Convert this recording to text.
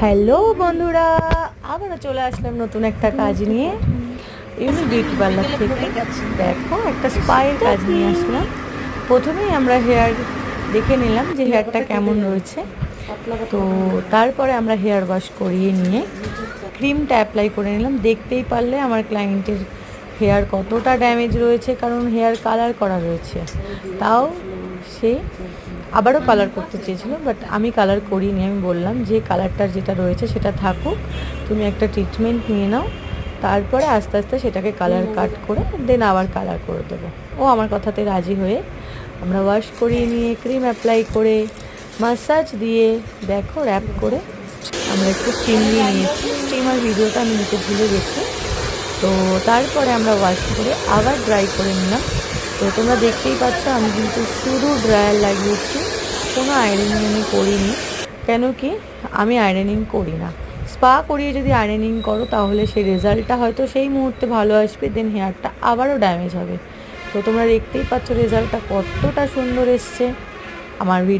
Hello বন্ধুরা, আবারও চলে আসলাম নতুন একটা কাজ নিয়ে। ইউনিক বিউটি পার্লার থেকে দেখো একটা স্পায়ের কাজ নিয়ে আসলাম। প্রথমেই আমরা হেয়ার দেখে নিলাম যে হেয়ারটা কেমন রয়েছে, তো তারপরে আমরা হেয়ার ওয়াশ করিয়ে নিয়ে ক্রিমটা অ্যাপ্লাই করে নিলাম। দেখতেই পারলে আমার ক্লায়েন্টের হেয়ার কতটা ড্যামেজ রয়েছে, কারণ হেয়ার কালার করা রয়েছে। তাও সে আবারও কালার করতে চেয়েছিল, বাট আমি কালার করিনি। আমি বললাম যে কালারটার যেটা রয়েছে সেটা থাকুক, তুমি একটা ট্রিটমেন্ট নিয়ে নাও, তারপরে আস্তে আস্তে সেটাকে কালার কাট করে দেন আবার কালার করে দেবো। ও আমার কথাতে রাজি হয়ে আমরা ওয়াশ করিয়ে নিয়ে ক্রিম অ্যাপ্লাই করে মাসাজ দিয়ে দেখো র্যাপ করে আমরা একটু স্টিম দিয়ে নিয়েছি। স্টিমার ভিডিওটা আমি নিতে ভুলে গেছি। তো তারপরে আমরা ওয়াশ করে আবার ড্রাই করে নিলাম। তো তোমরা দেখতেই পাচ্ছ আমি কিন্তু শুধু ড্রায়ার লাগিয়েছি, কোনো আয়রনিং আমি করিনি। কেন কি আমি আয়রনিং করি না। স্পা করিয়ে যদি আয়রনিং করো তাহলে সেই রেজাল্টটা হয়তো সেই মুহূর্তে ভালো আসবে, দেন হেয়ারটা আবারও ড্যামেজ হবে। তো তোমরা দেখতেই পাচ্ছ রেজাল্টটা কতটা সুন্দর এসছে। আমার